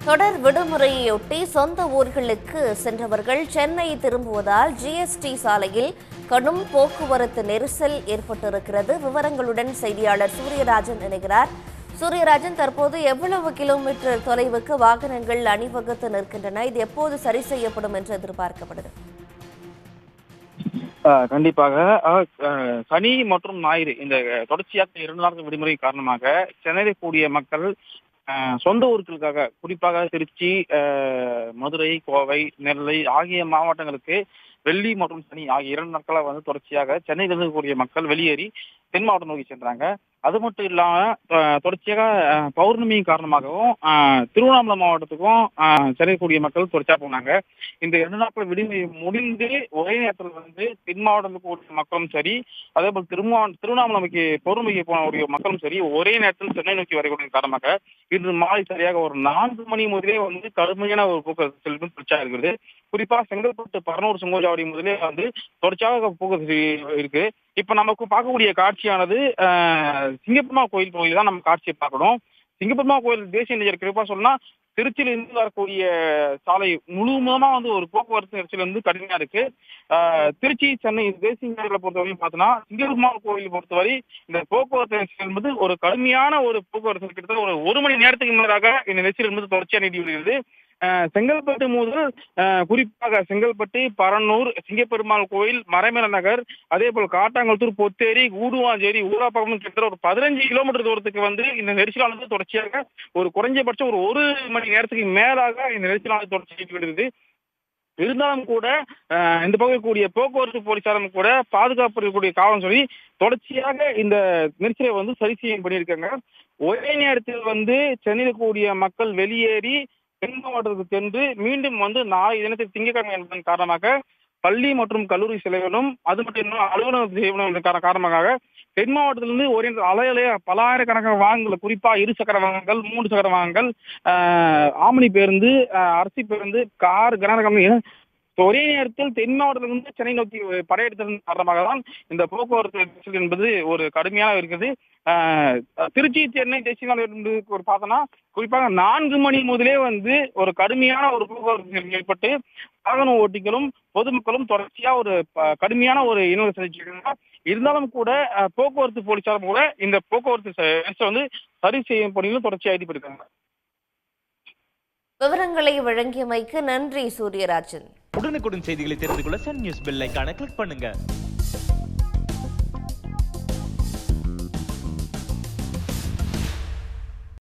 தொடர் விடுமுறையொட்டி சொந்த ஊர்களுக்கு சென்றவர்கள் சென்னை திரும்புவதால் ஜிஎஸ்டி சாலையில் கடும் போக்குவரத்து நெரிசல் ஏற்பட்டிருக்கிறது. விவரங்களுடன் செய்தியாளர் சூரியராஜன் இணைகிறார். சூரியராஜன், தற்போது எவ்வளவு கிலோமீட்டர் தொலைவுக்கு வாகனங்கள் அணிவகுத்து நிற்கின்றன? இது எப்போது சரி செய்யப்படும் என்று எதிர்பார்க்கப்படுது? கண்டிப்பாக சனி மற்றும் ஞாயிறு இந்த தொடர்ச்சியாக 2 நாட்கள் விடுமுறை காரணமாக சென்னையில் கூடிய மக்கள் சொந்த ஊர்களுக்காக, குறிப்பாக திருச்சி, மதுரை, கோவை, நெல்லை ஆகிய மாவட்டங்களுக்கு வெள்ளி மற்றும் சனி ஆகிய 2 நாட்களாக தொடர்ச்சியாக சென்னையிலிருந்து கூடிய மக்கள் வெளியேறி தென் மாவட்டம் நோக்கி சென்றாங்க. அது மட்டும் இல்லாம தொடர்ச்சியாக பௌர்ணமி காரணமாகவும் திருவண்ணாமலை மாவட்டத்துக்கும் சென்னை கூடிய மக்கள் தொடர்ச்சியாக போனாங்க. இந்த 2 நாட்கள் விடுமுறை முடிந்து ஒரே நேரத்தில் தென் மாவட்டத்தில் கூடிய மக்களும் சரி, அதே போல் திருவண்ணாமலைக்கு பௌர்ணமிக்கு போனக்கூடிய மக்களும் சரி ஒரே நேரத்தில் சென்னை நோக்கி வரக்கூடிய காரணமாக இன்று மாலை சரியாக ஒரு 4 மணி முதலே கடுமையான ஒரு போக்குவரத்து செல்வம் தொடர்ச்சியாக இருக்கிறது. குறிப்பாக செங்கல்பட்டு பரனூர் சுங்கச்சாவடி முதலே தொடர்ச்சியாக போக்குவரத்து இருக்கு. இப்ப நமக்கு பார்க்கக்கூடிய காட்சியானது சிங்கப்பெருமா கோயில் பகுதியில் தான் நம்ம காட்சியை பார்க்கணும். சிங்கப்பெருமா கோயில் தேசிய நெடுஞ்சாலை குறிப்பா சொன்னா திருச்சியில இருந்து வரக்கூடிய சாலை முழுவதுமா ஒரு போக்குவரத்து நெரிசல் கடுமையா இருக்கு. திருச்சி சென்னை தேசிய நெடுஞ்சாலை பொறுத்தவரையும் பார்த்தோம்னா சிங்கப்பெருமா கோயில் பொறுத்தவரை இந்த போக்குவரத்து நெரிசல் என்பது ஒரு கடுமையான ஒரு போக்குவரத்து, கிட்டத்தட்ட ஒரு மணி நேரத்துக்கு முன்னதாக இந்த நெரிசல் என்பது தொடர்ச்சியா நீடி வருகிறது. செங்கல்பட்டு முதல் குறிப்பாக செங்கல்பட்டு, பரனூர், சிங்கப்பெருமாள் கோயில், மறைமலை நகர், அதே போல் காட்டாங்குளத்தூர், பொத்தேரி, கூடுவாஞ்சேரி, ஊராப்பகம் கிட்டத்தட்ட ஒரு 15 கிலோமீட்டர் தூரத்துக்கு இந்த நெரிசலானது தொடர்ச்சியாக ஒரு குறைஞ்சபட்சம் ஒரு மணி நேரத்துக்கு மேலாக இந்த நெரிசலானது தொடர்ச்சி வருகிறது. இருந்தாலும் கூட இந்த பகுதியில் கூடிய போக்குவரத்து போலீசாரும் கூட பாதுகாப்பு இருக்கக்கூடிய காவல் சொல்லி தொடர்ச்சியாக இந்த நெரிசலை சரி செய்ய பண்ணியிருக்காங்க. ஒரே நேரத்தில் சென்னையில் கூடிய மக்கள் வெளியேறி தென் மாவட்டத்துக்கு சென்று மீண்டும் நாளை தினத்தில் திங்கட்கிழமை என்பதன் காரணமாக பள்ளி மற்றும் கல்லூரி செலவிலும் அது மட்டும் இல்லாமல் அலுவலக காரணமாக தென் மாவட்டத்திலிருந்து ஒரே அலைய பல ஆயிரக்கணக்கான வாகனங்கள், குறிப்பா 2 சக்கர வாகனங்கள், 3 சக்கர வாகனங்கள், ஆம்னி பேருந்து, அரசு பேருந்து, கார், கனரக ஒரே நேரத்தில் தென் மாவட்டத்திலிருந்து சென்னை நோக்கி படையெடுத்ததன் காரணமாக தான் இந்த போக்குவரத்து நெரிசல் என்பது ஒரு கடுமையாக இருக்குது. திருச்சி சென்னை தேசிய ஒரு பார்த்தோம்னா குறிப்பாக 4 மணி முதலே ஒரு கடுமையான ஒரு போக்குவரத்து ஏற்பட்டு வாகன ஓட்டிகளும் பொதுமக்களும் தொடர்ச்சியா ஒரு கடுமையான ஒரு இனவ சந்திச்சிருக்காங்க. இருந்தாலும் கூட போக்குவரத்து போலீசாரும் கூட இந்த போக்குவரத்து சரி செய்யும் பணிகளும் தொடர்ச்சியாக ஈடுபட்டிருக்காங்க. விவரங்களை வழங்கியமைக்கு நன்றி சூரியராஜன். உடனுக்குடன் செய்திகளை தெரிந்து கொள்ள சன் நியூஸ் பெல் ஐகானை கிளிக் பண்ணுங்க.